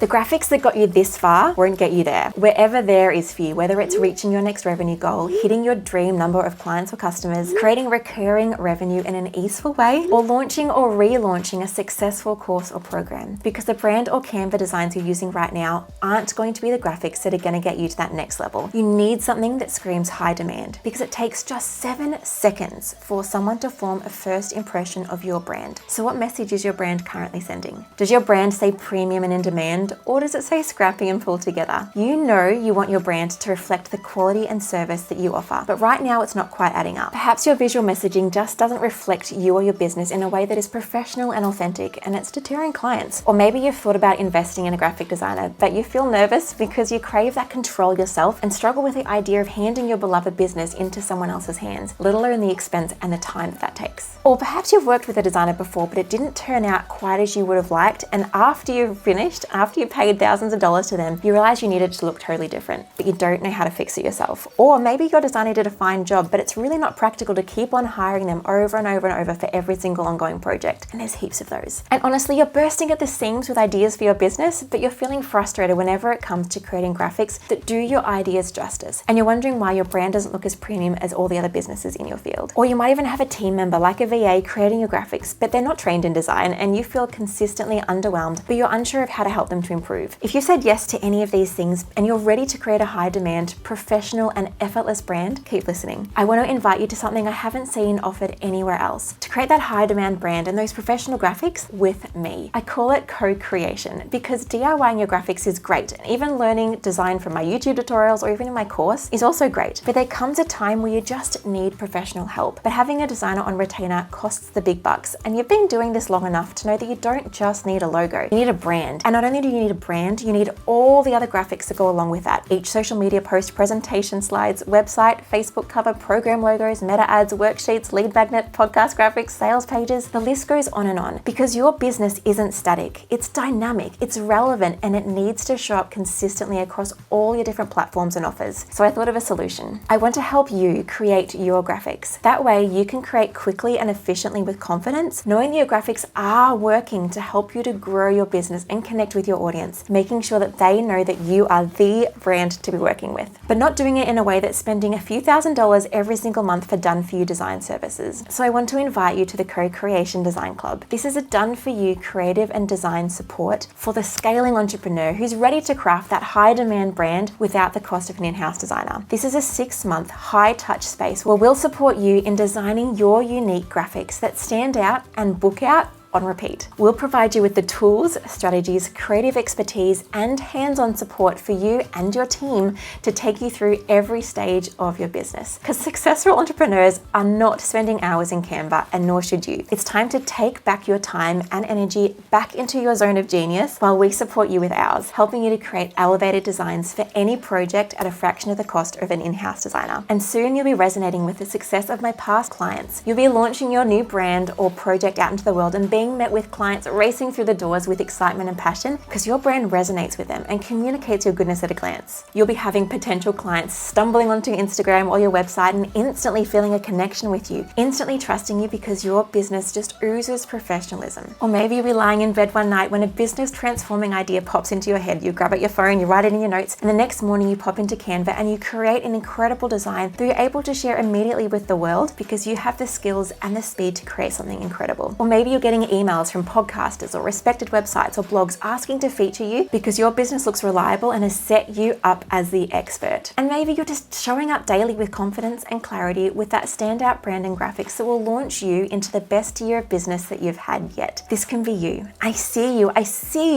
The graphics that got you this far won't get you there. Wherever there is for you, whether it's reaching your next revenue goal, hitting your dream number of clients or customers, creating recurring revenue in an easeful way, or launching or relaunching a successful course or program. Because the brand or Canva designs you're using right now aren't going to be the graphics that are going to get you to that next level. You need something that screams high demand, because it takes just 7 seconds for someone to form a first impression of your brand. So what message is your brand currently sending? Does your brand say premium and in demand, or does it say scrappy and pull together? You know you want your brand to reflect the quality and service that you offer, but right now it's not quite adding up. Perhaps your visual messaging just doesn't reflect you or your business in a way that is professional and authentic, and it's deterring clients. Or maybe you've thought about investing in a graphic designer, but you feel nervous because you crave that control yourself and struggle with the idea of handing your beloved business into someone else's hands, let alone the expense and the time that takes. Or perhaps you've worked with a designer before, but it didn't turn out quite as you would have liked, and after you've finished, after you paid thousands of dollars to them, you realize you needed to look totally different, but you don't know how to fix it yourself. Or maybe your designer did a fine job, but it's really not practical to keep on hiring them over and over and over for every single ongoing project, and there's heaps of those. And honestly, you're bursting at the seams with ideas for your business, but you're feeling frustrated whenever it comes to creating graphics that do your ideas justice, and you're wondering why your brand doesn't look as premium as all the other businesses in your field. Or you might even have a team member like a VA creating your graphics, but they're not trained in design, and you feel consistently underwhelmed, but you're unsure of how to help them to improve. If you said yes to any of these things and you're ready to create a high demand, professional and effortless brand, keep listening. I want to invite you to something I haven't seen offered anywhere else, to create that high demand brand and those professional graphics with me. I call it co-creation because DIYing your graphics is great, and even learning design from my YouTube tutorials or even in my course is also great, but there comes a time where you just need professional help. But having a designer on retainer costs the big bucks, and you've been doing this long enough to know that you don't just need a logo, you need a brand. And not only do you need a brand, you need all the other graphics that go along with that. Each social media post, presentation slides, website, Facebook cover, program logos, meta ads, worksheets, lead magnet, podcast graphics, sales pages, the list goes on, because your business isn't static, it's dynamic, it's relevant, and it needs to show up consistently across all your different platforms and offers. So I thought of a solution. I want to help you create your graphics. That way you can create quickly and efficiently with confidence, knowing that your graphics are working to help you to grow your business and connect with your audience, making sure that they know that you are the brand to be working with, but not doing it in a way that's spending a few $1,000s every single month for done-for-you design services. So I want to invite you to the Co-Creation Design Club. This is a done-for-you creative and design support for the scaling entrepreneur who's ready to craft that high-demand brand without the cost of an in-house designer. This is a 6-month high-touch space where we'll support you in designing your unique graphics that stand out and book out on repeat. We'll provide you with the tools, strategies, creative expertise, and hands-on support for you and your team to take you through every stage of your business. Because successful entrepreneurs are not spending hours in Canva, and nor should you. It's time to take back your time and energy back into your zone of genius while we support you with ours, helping you to create elevated designs for any project at a fraction of the cost of an in-house designer. And soon you'll be resonating with the success of my past clients. You'll be launching your new brand or project out into the world and being met with clients racing through the doors with excitement and passion because your brand resonates with them and communicates your goodness at a glance. You'll be having potential clients stumbling onto Instagram or your website and instantly feeling a connection with you, instantly trusting you because your business just oozes professionalism. Or maybe you'll be lying in bed one night when a business transforming idea pops into your head. You grab out your phone, you write it in your notes, and the next morning you pop into Canva and you create an incredible design that you're able to share immediately with the world because you have the skills and the speed to create something incredible. Or maybe you're getting emails from podcasters or respected websites or blogs asking to feature you because your business looks reliable and has set you up as the expert. And maybe you're just showing up daily with confidence and clarity with that standout brand and graphics that will launch you into the best year of business that you've had yet. This can be you. I see you.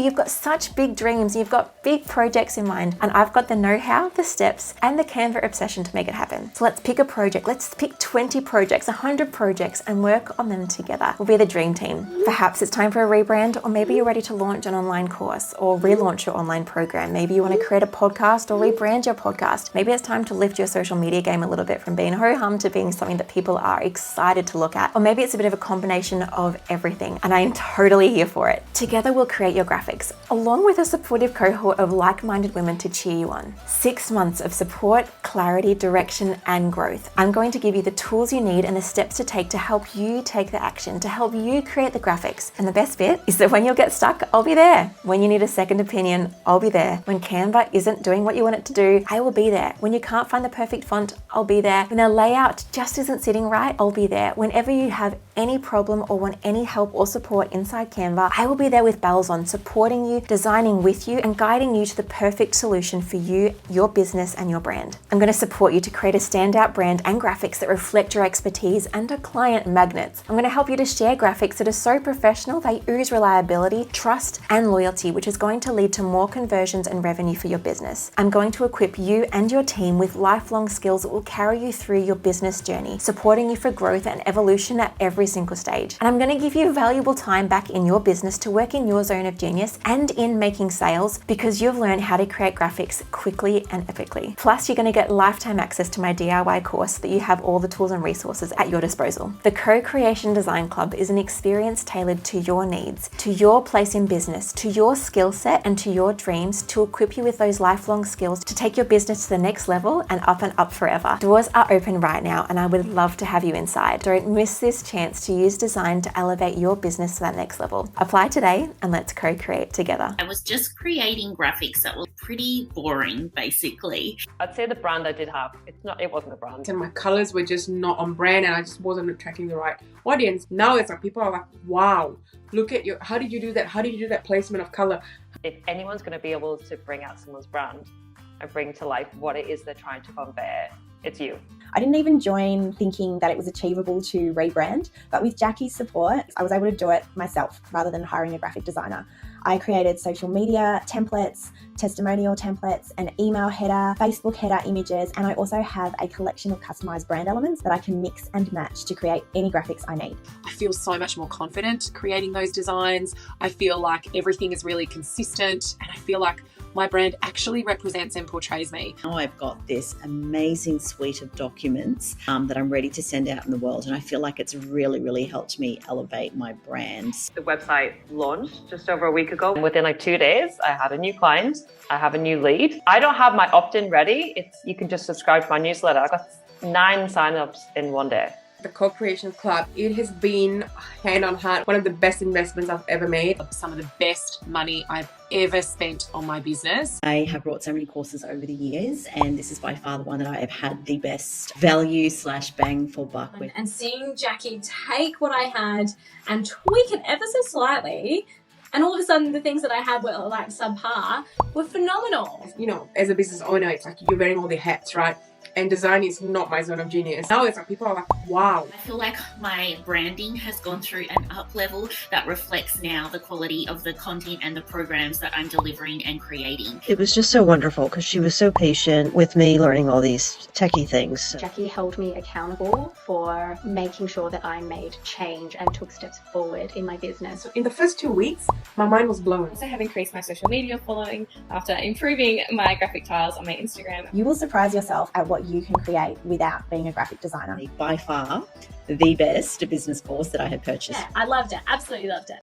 You've got such big dreams. You've got big projects in mind, and I've got the know-how, the steps, and the Canva obsession to make it happen. So let's pick a project. Let's pick 20 projects, 100 projects, and work on them together. We'll be the dream team. Perhaps it's time for a rebrand, or maybe you're ready to launch an online course or relaunch your online program. Maybe you want to create a podcast or rebrand your podcast. Maybe it's time to lift your social media game a little bit from being ho-hum to being something that people are excited to look at. Or maybe it's a bit of a combination of everything, and I am totally here for it. Together we'll create your graphics, along with a supportive cohort of like-minded women to cheer you on. 6 months of support, clarity, direction, and growth. I'm going to give you the tools you need and the steps to take to help you take the action, to help you create the graphics graphics. And the best bit is that when you'll get stuck, I'll be there. When you need a second opinion, I'll be there. When Canva isn't doing what you want it to do, I will be there. When you can't find the perfect font, I'll be there. When a layout just isn't sitting right, I'll be there. Whenever you have any problem or want any help or support inside Canva, I will be there with bells on, supporting you, designing with you, and guiding you to the perfect solution for you, your business, and your brand. I'm going to support you to create a standout brand and graphics that reflect your expertise and are client magnets. I'm going to help you to share graphics that are so professional they ooze reliability, trust, and loyalty, which is going to lead to more conversions and revenue for your business. I'm going to equip you and your team with lifelong skills that will carry you through your business journey, supporting you for growth and evolution at every single stage. And I'm going to give you valuable time back in your business to work in your zone of genius and in making sales, because you've learned how to create graphics quickly and epically. Plus, you're going to get lifetime access to my DIY course so that you have all the tools and resources at your disposal. The Co-Creation Design Club is an experience tailored to your needs, to your place in business, to your skill set, and to your dreams, to equip you with those lifelong skills to take your business to the next level and up forever. Doors are open right now, and I would love to have you inside. Don't miss this chance to use design to elevate your business to that next level. Apply today and let's co-create together. I was just creating graphics that were pretty boring, basically. I'd say the brand I did have, it wasn't a brand. And my colors were just not on brand, and I just wasn't attracting the right audience. Now it's like people are like, wow, look at you, how did you do that? How did you do that placement of color? If anyone's going to be able to bring out someone's brand and bring to life what it is they're trying to convey, it's you. I didn't even join thinking that it was achievable to rebrand, but with Jackie's support, I was able to do it myself rather than hiring a graphic designer. I created social media templates, testimonial templates, an email header, Facebook header images, and I also have a collection of customized brand elements that I can mix and match to create any graphics I need. I feel so much more confident creating those designs. I feel like everything is really consistent, and I feel like my brand actually represents and portrays me. Now I've got this amazing suite of documents that I'm ready to send out in the world, and I feel like it's really helped me elevate my brand. The website launched just over a week ago. Within like 2 days, I had a new client. I have a new lead. I don't have my opt-in ready. You can just subscribe to my newsletter. I got 9 signups in one day. The Co-Creation Club, it has been, hand on heart, one of the best investments I've ever made. Some of the best money I've ever spent on my business. I have brought so many courses over the years, and this is by far the one that I have had the best value / bang for buck with. And seeing Jackie take what I had and tweak it ever so slightly, and all of a sudden the things that I had were like subpar, were phenomenal. You know, as a business owner, it's like you're wearing all the hats, right? And design is not my zone of genius. Now it's like people are like, wow. I feel like my branding has gone through an up level that reflects now the quality of the content and the programs that I'm delivering and creating. It was just so wonderful because she was so patient with me learning all these techie things. Jackie held me accountable for making sure that I made change and took steps forward in my business. So in the first 2 weeks, my mind was blown. I have increased my social media following after improving my graphic tiles on my Instagram. You will surprise yourself at what you can create without being a graphic designer. By far the best business course that I had purchased. Yeah, I loved it. Absolutely loved it.